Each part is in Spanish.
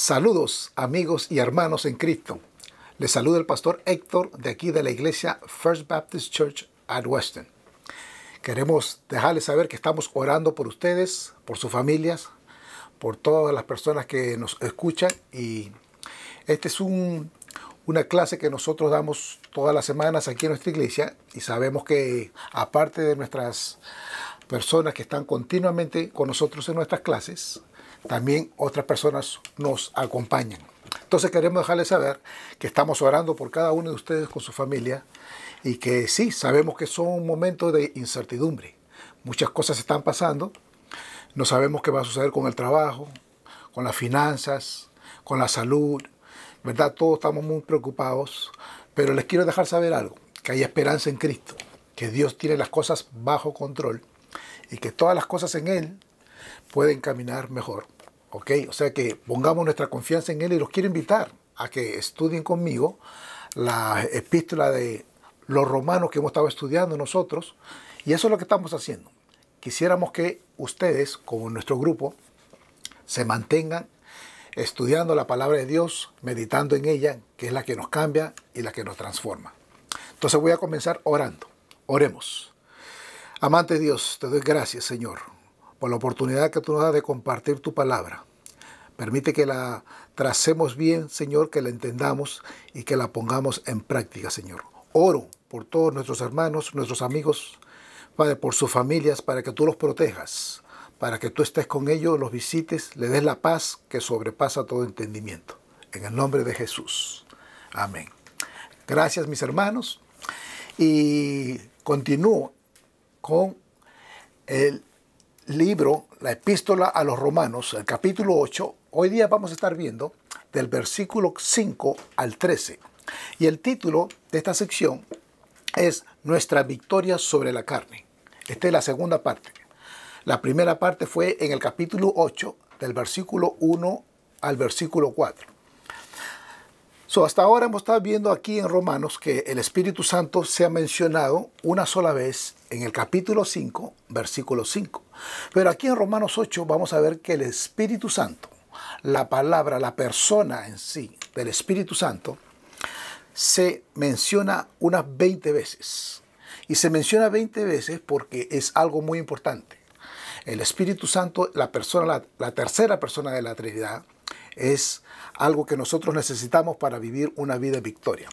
Saludos amigos y hermanos en Cristo. Les saluda el pastor Héctor de aquí de la iglesia First Baptist Church at Weston. Queremos dejarles saber que estamos orando por ustedes, por sus familias, por todas las personas que nos escuchan. Y esta es una clase que nosotros damos todas las semanas aquí en nuestra iglesia. Y sabemos que aparte de nuestras personas que están continuamente con nosotros en nuestras clases, también otras personas nos acompañan. Entonces queremos dejarles saber que estamos orando por cada uno de ustedes con su familia y que sí, sabemos que son un momento de incertidumbre. Muchas cosas están pasando. No sabemos qué va a suceder con el trabajo, con las finanzas, con la salud, ¿verdad? Todos estamos muy preocupados, pero les quiero dejar saber algo, que hay esperanza en Cristo, que Dios tiene las cosas bajo control y que todas las cosas en Él pueden caminar mejor. ¿Ok? O sea que pongamos nuestra confianza en Él y los quiero invitar a que estudien conmigo la epístola de los romanos que hemos estado estudiando nosotros. Y eso es lo que estamos haciendo. Quisiéramos que ustedes, como nuestro grupo, se mantengan estudiando la palabra de Dios, meditando en ella, que es la que nos cambia y la que nos transforma. Entonces voy a comenzar orando. Oremos. Amante Dios, te doy gracias, Señor, por la oportunidad que tú nos das de compartir tu palabra. Permite que la tracemos bien, Señor, que la entendamos y que la pongamos en práctica, Señor. Oro por todos nuestros hermanos, nuestros amigos, Padre, por sus familias, para que tú los protejas, para que tú estés con ellos, los visites, les des la paz que sobrepasa todo entendimiento. En el nombre de Jesús. Amén. Gracias, mis hermanos. Y continúo con el libro, la epístola a los romanos, el capítulo 8. Hoy día vamos a estar viendo del versículo 5 al 13. Y el título de esta sección es Nuestra victoria sobre la carne. Esta es la segunda parte. La primera parte fue en el capítulo 8, del versículo 1 al versículo 4. Hasta ahora hemos estado viendo aquí en Romanos que el Espíritu Santo se ha mencionado una sola vez en el capítulo 5, versículo 5. Pero aquí en Romanos 8 vamos a ver que el Espíritu Santo, la palabra, la persona en sí del Espíritu Santo, se menciona unas 20 veces. Y se menciona 20 veces porque es algo muy importante. El Espíritu Santo, la persona, la tercera persona de la Trinidad, es algo que nosotros necesitamos para vivir una vida de victoria.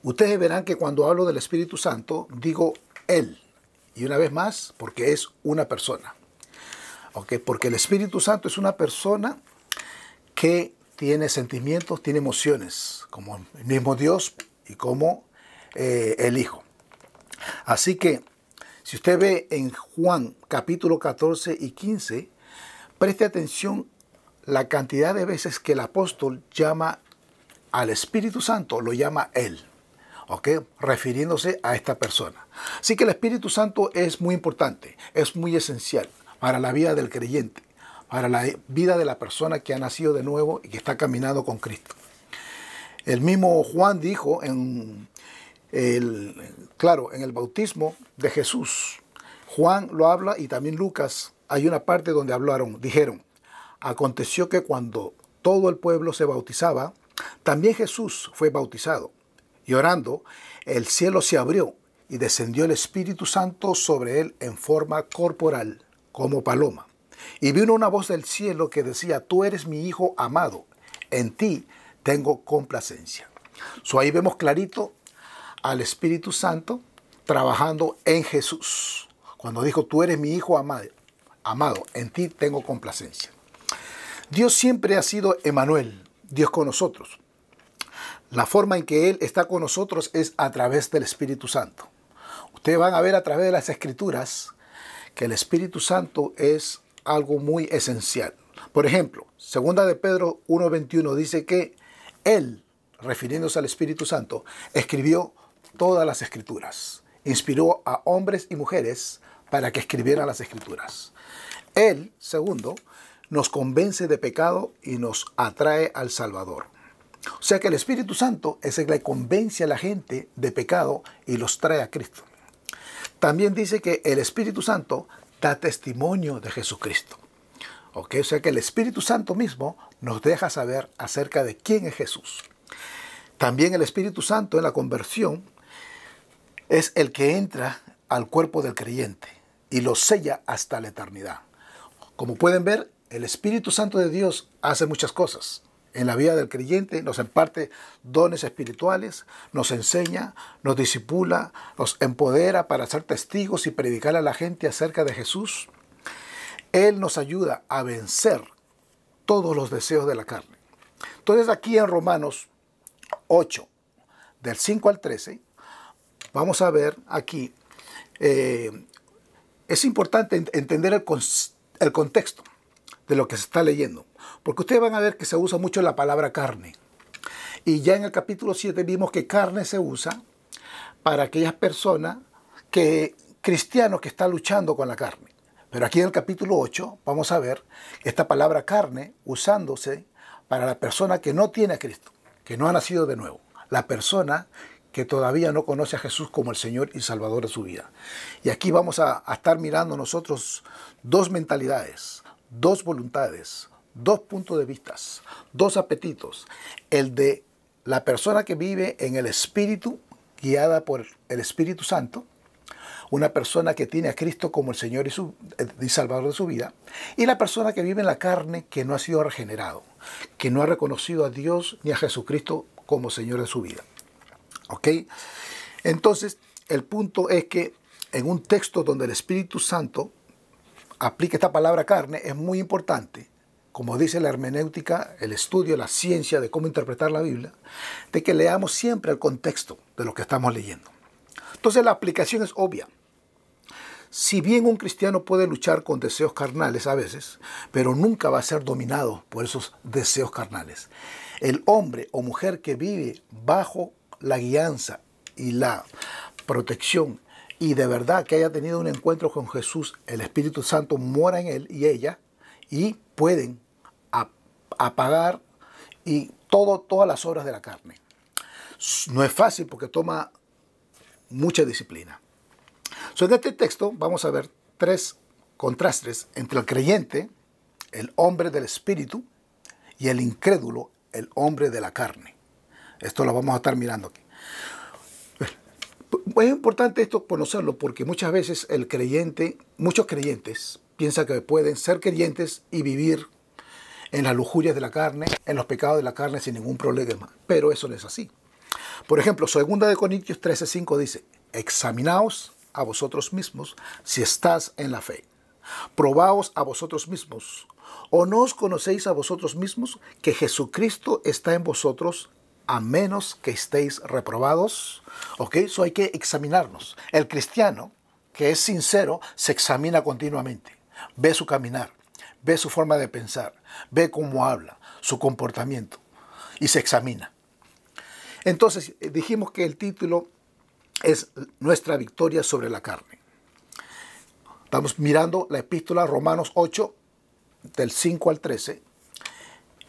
Ustedes verán que cuando hablo del Espíritu Santo, digo Él. Y una vez más, porque es una persona. ¿Okay? Porque el Espíritu Santo es una persona que tiene sentimientos, tiene emociones, como el mismo Dios y como el Hijo. Así que, si usted ve en Juan capítulo 14 y 15, preste atención la cantidad de veces que el apóstol llama al Espíritu Santo, lo llama Él, ¿ok? Refiriéndose a esta persona. Así que el Espíritu Santo es muy importante, es muy esencial para la vida del creyente, para la vida de la persona que ha nacido de nuevo y que está caminando con Cristo. El mismo Juan dijo en el bautismo de Jesús, Juan lo habla y también Lucas, hay una parte donde dijeron, aconteció que cuando todo el pueblo se bautizaba, también Jesús fue bautizado. Y orando, el cielo se abrió y descendió el Espíritu Santo sobre él en forma corporal, como paloma. Y vino una voz del cielo que decía, tú eres mi Hijo amado, en ti tengo complacencia. Ahí vemos clarito al Espíritu Santo trabajando en Jesús. Cuando dijo, tú eres mi Hijo amado, en ti tengo complacencia. Dios siempre ha sido Emmanuel, Dios con nosotros. La forma en que Él está con nosotros es a través del Espíritu Santo. Ustedes van a ver a través de las Escrituras que el Espíritu Santo es algo muy esencial. Por ejemplo, 2 de Pedro 1:21 dice que Él, refiriéndose al Espíritu Santo, escribió todas las Escrituras. Inspiró a hombres y mujeres para que escribieran las Escrituras. Él, segundo, nos convence de pecado y nos atrae al Salvador. O sea que el Espíritu Santo es el que convence a la gente de pecado y los trae a Cristo. También dice que el Espíritu Santo da testimonio de Jesucristo. ¿Ok? O sea que el Espíritu Santo mismo nos deja saber acerca de quién es Jesús. También el Espíritu Santo en la conversión es el que entra al cuerpo del creyente y lo sella hasta la eternidad. Como pueden ver, el Espíritu Santo de Dios hace muchas cosas. En la vida del creyente nos imparte dones espirituales, nos enseña, nos discipula, nos empodera para ser testigos y predicar a la gente acerca de Jesús. Él nos ayuda a vencer todos los deseos de la carne. Entonces aquí en Romanos 8, del 5 al 13, vamos a ver aquí, es importante entender el contexto de lo que se está leyendo, porque ustedes van a ver que se usa mucho la palabra carne. Y ya en el capítulo 7 vimos que carne se usa para aquellas personas cristianos que están luchando con la carne. Pero aquí en el capítulo 8 vamos a ver esta palabra carne usándose para la persona que no tiene a Cristo, que no ha nacido de nuevo. La persona que todavía no conoce a Jesús como el Señor y Salvador de su vida. Y aquí vamos a estar mirando nosotros dos mentalidades, dos voluntades, dos puntos de vista, dos apetitos. El de la persona que vive en el Espíritu, guiada por el Espíritu Santo, una persona que tiene a Cristo como el Señor y Salvador de su vida, y la persona que vive en la carne, que no ha sido regenerado, que no ha reconocido a Dios ni a Jesucristo como Señor de su vida. ¿Ok? Entonces, el punto es que en un texto donde el Espíritu Santo aplica esta palabra carne, es muy importante, como dice la hermenéutica, el estudio, la ciencia de cómo interpretar la Biblia, de que leamos siempre el contexto de lo que estamos leyendo. Entonces, la aplicación es obvia. Si bien un cristiano puede luchar con deseos carnales a veces, pero nunca va a ser dominado por esos deseos carnales. El hombre o mujer que vive bajo la guianza y la protección y de verdad que haya tenido un encuentro con Jesús, el Espíritu Santo mora en él y ella y pueden apagar y todas las obras de la carne. No es fácil porque toma mucha disciplina. En este texto vamos a ver tres contrastes entre el creyente, el hombre del Espíritu, y el incrédulo, el hombre de la carne. Esto lo vamos a estar mirando aquí. Es importante esto conocerlo porque muchas veces muchos creyentes piensan que pueden ser creyentes y vivir en las lujurias de la carne, en los pecados de la carne sin ningún problema. Pero eso no es así. Por ejemplo, 2 Corintios 13:5 dice, examinaos a vosotros mismos si estás en la fe. Probaos a vosotros mismos. ¿O no os conocéis a vosotros mismos que Jesucristo está en vosotros a menos que estéis reprobados? ¿Ok? Eso hay que examinarnos. El cristiano que es sincero se examina continuamente. Ve su caminar, ve su forma de pensar, ve cómo habla, su comportamiento y se examina. Entonces dijimos que el título es Nuestra victoria sobre la carne. Estamos mirando la epístola Romanos 8, del 5 al 13.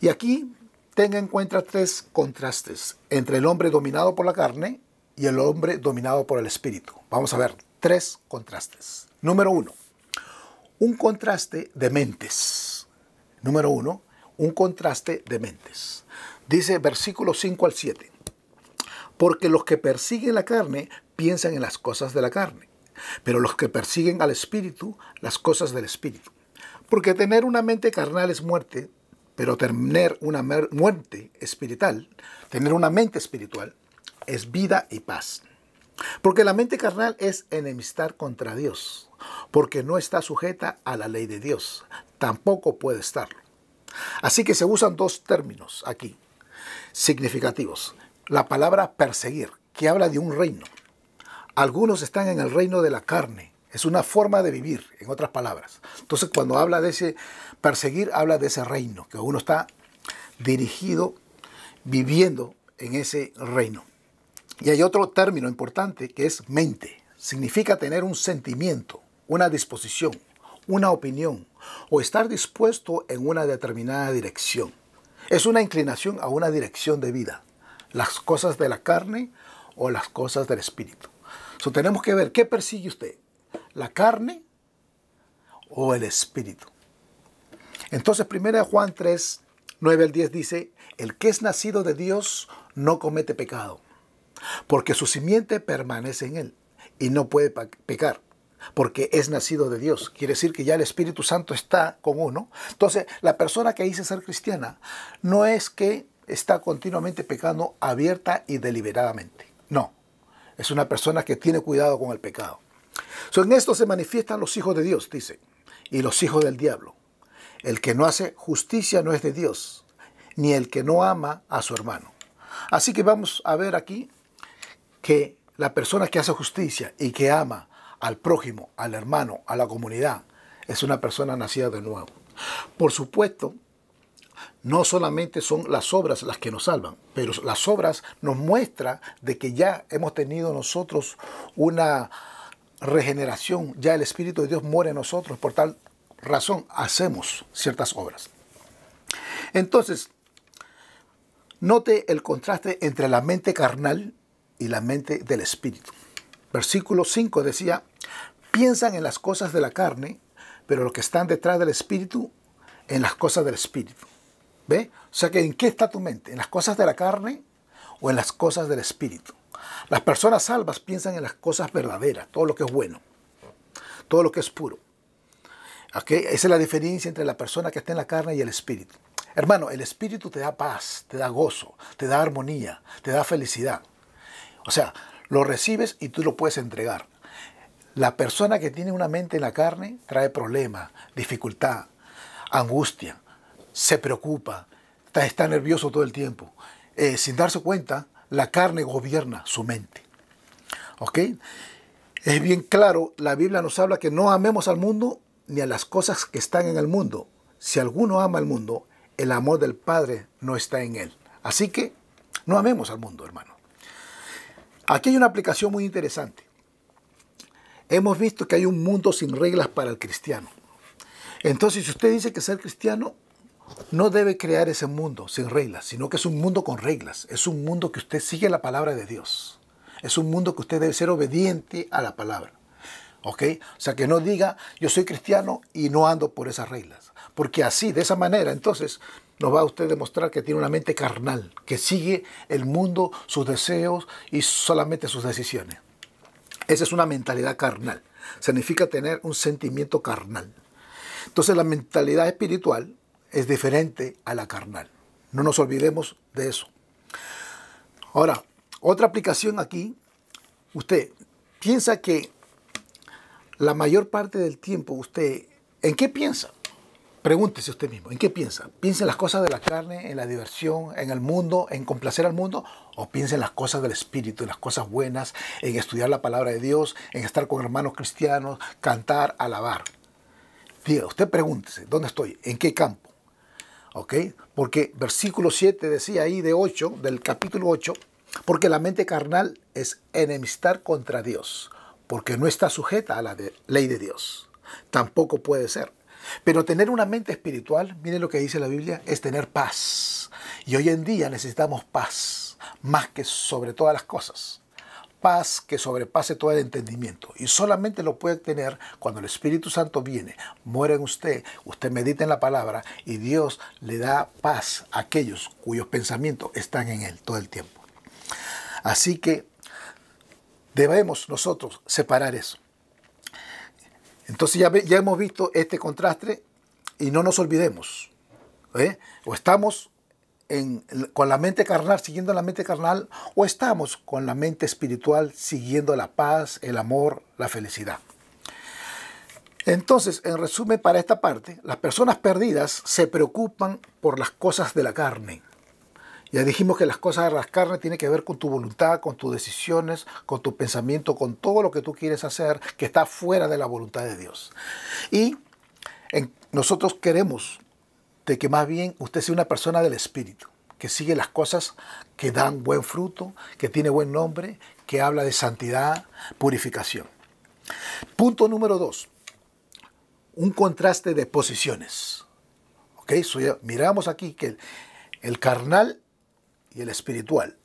Y aquí tenga en cuenta tres contrastes entre el hombre dominado por la carne y el hombre dominado por el espíritu. Vamos a ver tres contrastes. Número uno, un contraste de mentes. Número uno, un contraste de mentes. Dice versículos 5 al 7. Porque los que persiguen la carne piensan en las cosas de la carne, pero los que persiguen al espíritu, las cosas del espíritu. Porque tener una mente carnal es muerte, pero tener una mente espiritual es vida y paz. Porque la mente carnal es enemistar contra Dios, porque no está sujeta a la ley de Dios, tampoco puede estarlo. Así que se usan dos términos aquí, significativos. La palabra perseguir, que habla de un reino. Algunos están en el reino de la carne. Es una forma de vivir, en otras palabras. Entonces, cuando habla de ese perseguir, habla de ese reino, que uno está dirigido, viviendo en ese reino. Y hay otro término importante que es mente. Significa tener un sentimiento, una disposición, una opinión o estar dispuesto en una determinada dirección. Es una inclinación a una dirección de vida. Las cosas de la carne o las cosas del espíritu. Tenemos que ver qué persigue usted, la carne o el espíritu. Entonces, 1 Juan 3, 9 al 10 dice, el que es nacido de Dios no comete pecado, porque su simiente permanece en él y no puede pecar, porque es nacido de Dios. Quiere decir que ya el Espíritu Santo está con uno. Entonces, la persona que dice ser cristiana no es que está continuamente pecando abierta y deliberadamente. No, es una persona que tiene cuidado con el pecado. En esto se manifiestan los hijos de Dios, dice, y los hijos del diablo. El que no hace justicia no es de Dios, ni el que no ama a su hermano. Así que vamos a ver aquí que la persona que hace justicia y que ama al prójimo, al hermano, a la comunidad, es una persona nacida de nuevo. Por supuesto, no solamente son las obras las que nos salvan, pero las obras nos muestran de que ya hemos tenido nosotros una regeneración, ya el Espíritu de Dios mora en nosotros, por tal razón hacemos ciertas obras. Entonces, note el contraste entre la mente carnal y la mente del Espíritu. Versículo 5 decía, piensan en las cosas de la carne, pero los que están detrás del Espíritu, en las cosas del Espíritu. ¿Ve? O sea que ¿en qué está tu mente? ¿En las cosas de la carne o en las cosas del Espíritu? Las personas salvas piensan en las cosas verdaderas, todo lo que es bueno, todo lo que es puro. ¿Okay? Esa es la diferencia entre la persona que está en la carne y el Espíritu. Hermano, el Espíritu te da paz, te da gozo, te da armonía, te da felicidad. O sea, lo recibes y tú lo puedes entregar. La persona que tiene una mente en la carne trae problemas, dificultad, angustia, se preocupa, está nervioso todo el tiempo. Sin darse cuenta, la carne gobierna su mente. ¿Ok? Es bien claro, la Biblia nos habla que no amemos al mundo ni a las cosas que están en el mundo. Si alguno ama al mundo, el amor del Padre no está en él. Así que no amemos al mundo, hermano. Aquí hay una aplicación muy interesante. Hemos visto que hay un mundo sin reglas para el cristiano. Entonces, si usted dice que ser cristiano, no debe crear ese mundo sin reglas, sino que es un mundo con reglas. Es un mundo que usted sigue la palabra de Dios. Es un mundo que usted debe ser obediente a la palabra. ¿Ok? O sea, que no diga, yo soy cristiano y no ando por esas reglas. Porque así, de esa manera, entonces, nos va a usted demostrar que tiene una mente carnal, que sigue el mundo, sus deseos y solamente sus decisiones. Esa es una mentalidad carnal. Significa tener un sentimiento carnal. Entonces, la mentalidad espiritual es diferente a la carnal. No nos olvidemos de eso. Ahora, otra aplicación aquí. Usted piensa que la mayor parte del tiempo usted, ¿en qué piensa? Pregúntese usted mismo, ¿en qué piensa? ¿Piensa en las cosas de la carne, en la diversión, en el mundo, en complacer al mundo? ¿O piensa en las cosas del Espíritu, en las cosas buenas, en estudiar la palabra de Dios, en estar con hermanos cristianos, cantar, alabar? Diga, usted pregúntese, ¿dónde estoy? ¿En qué campo? ¿Ok? Porque versículo 7 decía ahí del capítulo 8, porque la mente carnal es enemistar contra Dios, porque no está sujeta a la ley de Dios. Tampoco puede ser. Pero tener una mente espiritual, miren lo que dice la Biblia, es tener paz. Y hoy en día necesitamos paz, más que sobre todas las cosas. Paz que sobrepase todo el entendimiento. Y solamente lo puede tener cuando el Espíritu Santo viene, muere en usted, usted medita en la palabra y Dios le da paz a aquellos cuyos pensamientos están en Él todo el tiempo. Así que debemos nosotros separar eso. Entonces ya hemos visto este contraste y no nos olvidemos. O estamos con la mente carnal, siguiendo la mente carnal, o estamos con la mente espiritual, siguiendo la paz, el amor, la felicidad. Entonces, en resumen, para esta parte, las personas perdidas se preocupan por las cosas de la carne. Ya dijimos que las cosas de la carne tienen que ver con tu voluntad, con tus decisiones, con tu pensamiento, con todo lo que tú quieres hacer que está fuera de la voluntad de Dios. Y nosotros queremos de que más bien usted sea una persona del Espíritu, que sigue las cosas que dan buen fruto, que tiene buen nombre, que habla de santidad, purificación. Punto número 2. Un contraste de posiciones. ¿Ok? Miramos aquí que el carnal y el espiritual.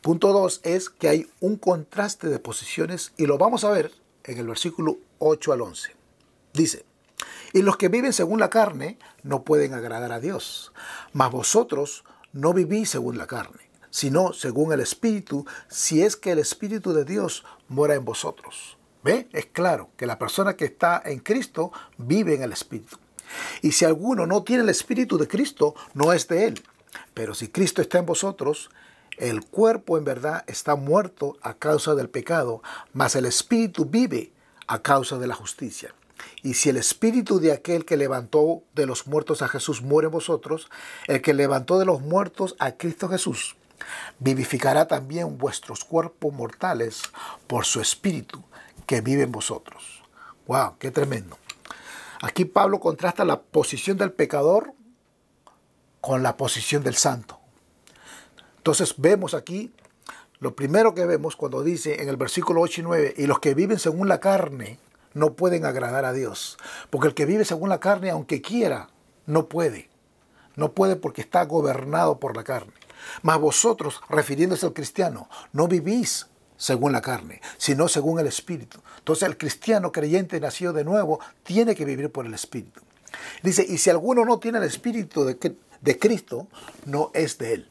Punto 2 es que hay un contraste de posiciones y lo vamos a ver en el versículo 8 al 11. Dice, Y los que viven según la carne no pueden agradar a Dios. Mas vosotros no vivís según la carne, sino según el Espíritu, si es que el Espíritu de Dios mora en vosotros. ¿Ve? Es claro que la persona que está en Cristo vive en el Espíritu. Y si alguno no tiene el Espíritu de Cristo, no es de él. Pero si Cristo está en vosotros, el cuerpo en verdad está muerto a causa del pecado, mas el Espíritu vive a causa de la justicia. Y si el Espíritu de aquel que levantó de los muertos a Jesús mora en vosotros, el que levantó de los muertos a Cristo Jesús, vivificará también vuestros cuerpos mortales por su Espíritu que vive en vosotros. ¡Wow! ¡Qué tremendo! Aquí Pablo contrasta la posición del pecador con la posición del santo. Entonces vemos aquí, lo primero que vemos cuando dice en el versículo 8 y 9, y los que viven según la carne no pueden agradar a Dios. Porque el que vive según la carne, aunque quiera, no puede. No puede porque está gobernado por la carne. Mas vosotros, refiriéndose al cristiano, no vivís según la carne, sino según el Espíritu. Entonces el cristiano creyente nacido de nuevo tiene que vivir por el Espíritu. Dice, y si alguno no tiene el Espíritu de Cristo, no es de él.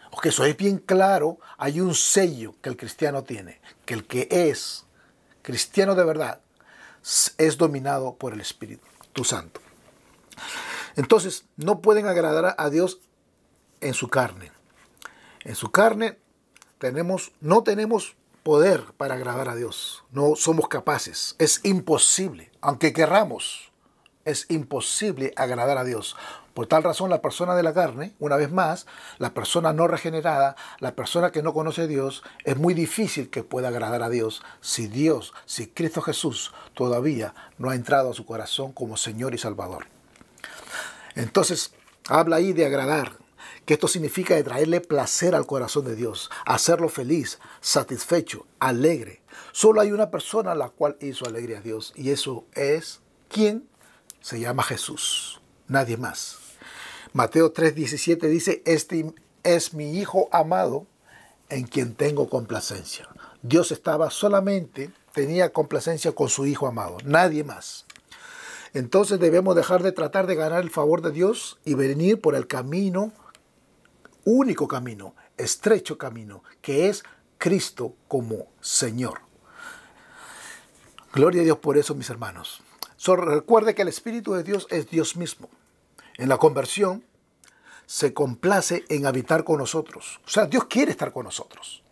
Porque eso es bien claro, hay un sello que el cristiano tiene, que el que es cristiano de verdad es dominado por el Espíritu Santo. Entonces, no pueden agradar a Dios en su carne. En su carne no tenemos poder para agradar a Dios. No somos capaces. Es imposible. Aunque querramos, es imposible agradar a Dios. Por tal razón, la persona de la carne, una vez más, la persona no regenerada, la persona que no conoce a Dios, es muy difícil que pueda agradar a Dios si Cristo Jesús todavía no ha entrado a su corazón como Señor y Salvador. Entonces, habla ahí de agradar, que esto significa de traerle placer al corazón de Dios, hacerlo feliz, satisfecho, alegre. Solo hay una persona a la cual hizo alegre a Dios, y eso es, ¿quién? Se llama Jesús, nadie más. Mateo 3:17 dice, este es mi Hijo amado en quien tengo complacencia. Dios tenía complacencia con su Hijo amado, nadie más. Entonces debemos dejar de tratar de ganar el favor de Dios y venir por el camino, único camino, estrecho camino, que es Cristo como Señor. Gloria a Dios por eso, mis hermanos. Recuerde que el Espíritu de Dios es Dios mismo. En la conversión se complace en habitar con nosotros. O sea, Dios quiere estar con nosotros.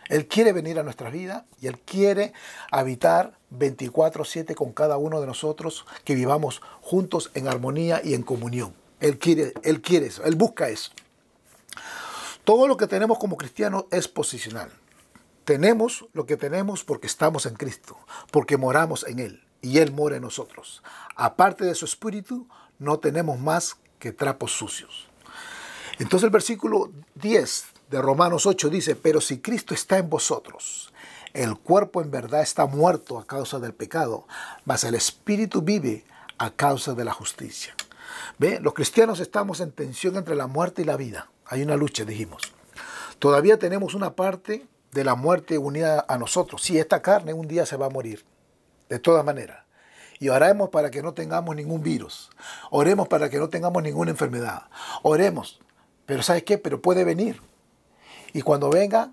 Él quiere venir a nuestra vida y Él quiere habitar 24/7 con cada uno de nosotros, que vivamos juntos en armonía y en comunión. Él quiere eso, Él busca eso. Todo lo que tenemos como cristianos es posicional. Tenemos lo que tenemos porque estamos en Cristo, porque moramos en Él y Él mora en nosotros. Aparte de su Espíritu, no tenemos más que trapos sucios. Entonces el versículo 10 de Romanos 8 dice, pero si Cristo está en vosotros, el cuerpo en verdad está muerto a causa del pecado, mas el Espíritu vive a causa de la justicia. ¿Ve? Los cristianos estamos en tensión entre la muerte y la vida. Hay una lucha, dijimos. Todavía tenemos una parte de la muerte unida a nosotros. Sí, esta carne un día se va a morir, de todas maneras. Y oremos para que no tengamos ningún virus. Oremos para que no tengamos ninguna enfermedad. Oremos. Pero ¿sabes qué? Pero puede venir. Y cuando venga,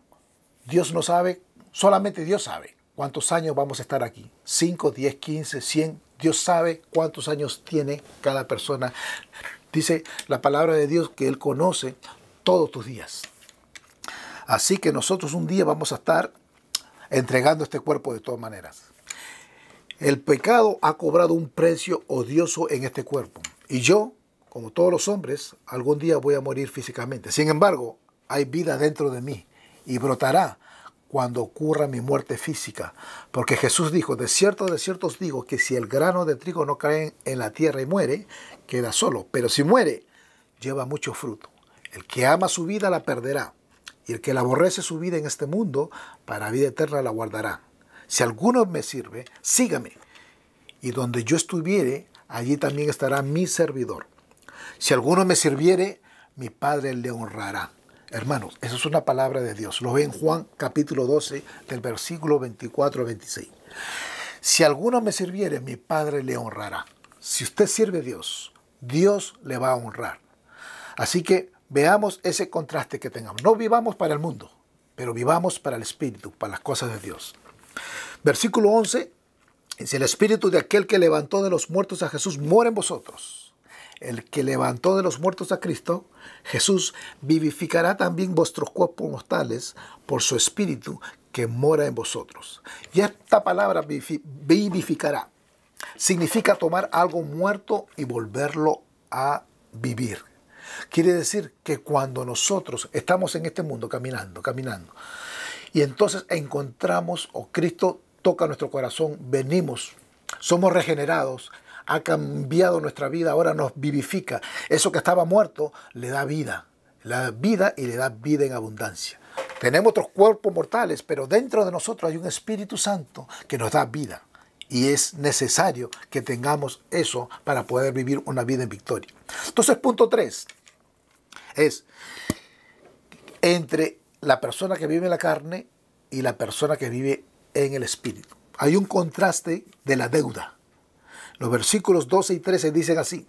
Dios no sabe, solamente Dios sabe cuántos años vamos a estar aquí. 5, 10, 15, 100. Dios sabe cuántos años tiene cada persona. Dice la palabra de Dios que Él conoce todos tus días. Así que nosotros un día vamos a estar entregando este cuerpo de todas maneras. El pecado ha cobrado un precio odioso en este cuerpo. Y yo, como todos los hombres, algún día voy a morir físicamente. Sin embargo, hay vida dentro de mí y brotará cuando ocurra mi muerte física. Porque Jesús dijo, de cierto os digo que si el grano de trigo no cae en la tierra y muere, queda solo. Pero si muere, lleva mucho fruto. El que ama su vida la perderá. Y el que la aborrece su vida en este mundo, para vida eterna la guardará. Si alguno me sirve, sígame. Y donde yo estuviere, allí también estará mi servidor. Si alguno me sirviere, mi Padre le honrará. Hermanos, eso es una palabra de Dios. Lo ve en Juan capítulo 12, del versículo 24 al 26. Si alguno me sirviere, mi Padre le honrará. si usted sirve a Dios, Dios le va a honrar. Así que veamos ese contraste que tengamos. No vivamos para el mundo, pero vivamos para el Espíritu, para las cosas de Dios. Versículo 11, dice, el Espíritu de aquel que levantó de los muertos a Jesús mora en vosotros. El que levantó de los muertos a Cristo, Jesús, vivificará también vuestros cuerpos mortales por su Espíritu que mora en vosotros. Y esta palabra vivificará significa tomar algo muerto y volverlo a vivir. Quiere decir que cuando nosotros estamos en este mundo caminando, y entonces encontramos, o Cristo toca nuestro corazón, venimos, somos regenerados, ha cambiado nuestra vida, ahora nos vivifica. Eso que estaba muerto le da vida y le da vida en abundancia. Tenemos otros cuerpos mortales, pero dentro de nosotros hay un Espíritu Santo que nos da vida. Y es necesario que tengamos eso para poder vivir una vida en victoria. Entonces, punto 3 es entre la persona que vive en la carne y la persona que vive en el Espíritu. Hay un contraste de la deuda. Los versículos 12 y 13 dicen así: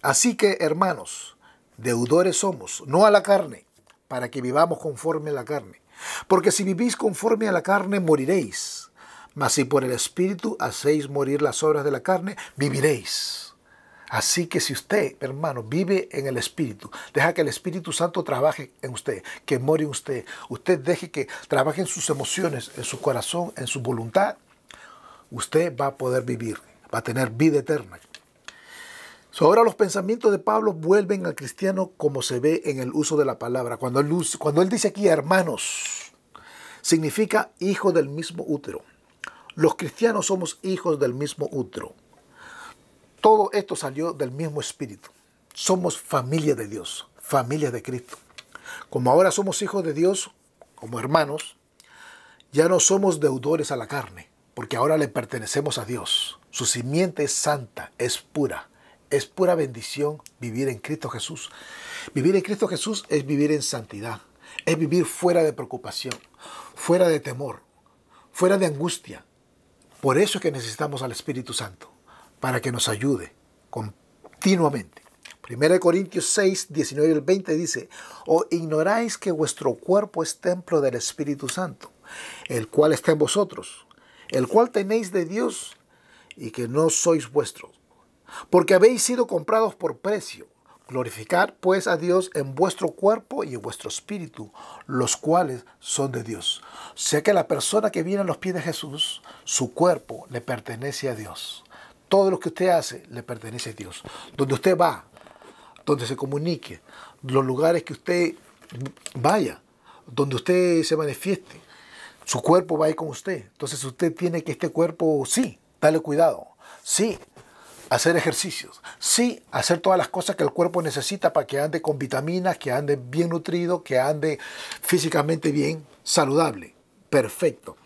así que, hermanos, deudores somos, no a la carne, para que vivamos conforme a la carne. Porque si vivís conforme a la carne, moriréis. Mas si por el Espíritu hacéis morir las obras de la carne, viviréis. Así que si usted, hermano, vive en el Espíritu, deja que el Espíritu Santo trabaje en usted, que more en usted. Usted deje que trabaje en sus emociones, en su corazón, en su voluntad. Usted va a poder vivir, va a tener vida eterna. Ahora los pensamientos de Pablo vuelven al cristiano como se ve en el uso de la palabra. Cuando él dice aquí hermanos, significa hijo del mismo útero. Los cristianos somos hijos del mismo útero. Todo esto salió del mismo Espíritu. Somos familia de Dios, familia de Cristo. Como ahora somos hijos de Dios, como hermanos, ya no somos deudores a la carne, porque ahora le pertenecemos a Dios. Su simiente es santa, es pura. Es pura bendición vivir en Cristo Jesús. Vivir en Cristo Jesús es vivir en santidad. Es vivir fuera de preocupación, fuera de temor, fuera de angustia. Por eso es que necesitamos al Espíritu Santo, para que nos ayude continuamente. 1 Corintios 6, 19 y 20 dice: ¿o ignoráis que vuestro cuerpo es templo del Espíritu Santo, el cual está en vosotros, el cual tenéis de Dios y que no sois vuestros? Porque habéis sido comprados por precio. Glorificad pues a Dios en vuestro cuerpo y en vuestro espíritu, los cuales son de Dios. O sea que la persona que viene a los pies de Jesús, su cuerpo le pertenece a Dios. Todo lo que usted hace le pertenece a Dios. Donde usted va, donde se comunique, los lugares que usted vaya, donde usted se manifieste, su cuerpo va a ir con usted. Entonces usted tiene que este cuerpo, sí, darle cuidado, sí, hacer ejercicios, sí, hacer todas las cosas que el cuerpo necesita para que ande con vitaminas, que ande bien nutrido, que ande físicamente bien, saludable, perfecto.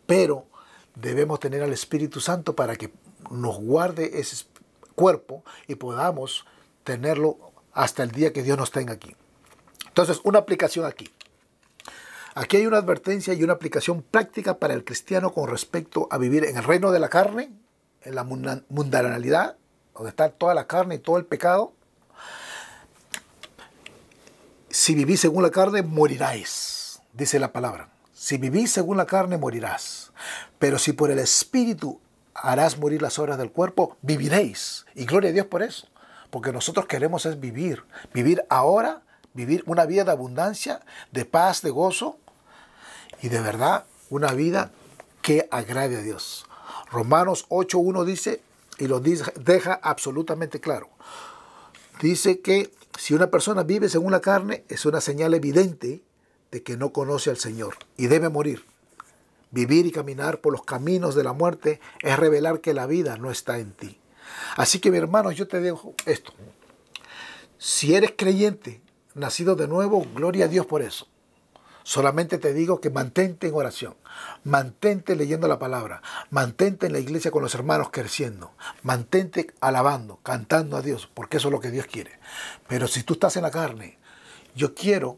Pero debemos tener al Espíritu Santo para que nos guarde ese cuerpo y podamos tenerlo hasta el día que Dios nos tenga aquí. Entonces, una aplicación aquí. Aquí hay una advertencia y una aplicación práctica para el cristiano con respecto a vivir en el reino de la carne, en la mundanalidad, donde está toda la carne y todo el pecado. Si vivís según la carne, moriráis, dice la palabra. Si vivís según la carne, morirás. Pero si por el Espíritu harás morir las obras del cuerpo, viviréis. Y gloria a Dios por eso. Porque nosotros queremos es vivir. Vivir ahora, vivir una vida de abundancia, de paz, de gozo. Y de verdad, una vida que agrade a Dios. Romanos 8.1 dice, y lo deja absolutamente claro. Dice que si una persona vive según la carne, es una señal evidente de que no conoce al Señor y debe morir. Vivir y caminar por los caminos de la muerte es revelar que la vida no está en ti. Así que, mi hermano, yo te dejo esto. Si eres creyente, nacido de nuevo, gloria a Dios por eso. Solamente te digo que mantente en oración, mantente leyendo la palabra, mantente en la iglesia con los hermanos creciendo, mantente alabando, cantando a Dios, porque eso es lo que Dios quiere. Pero si tú estás en la carne, yo quiero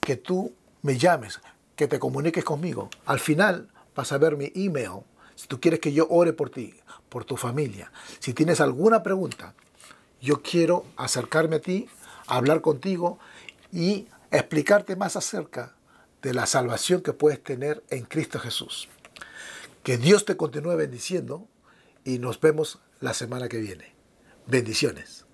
que tú me llames, que te comuniques conmigo. Al final vas a ver mi email. Si tú quieres que yo ore por ti, por tu familia. Si tienes alguna pregunta, yo quiero acercarme a ti, hablar contigo y explicarte más acerca de la salvación que puedes tener en Cristo Jesús. Que Dios te continúe bendiciendo y nos vemos la semana que viene. Bendiciones.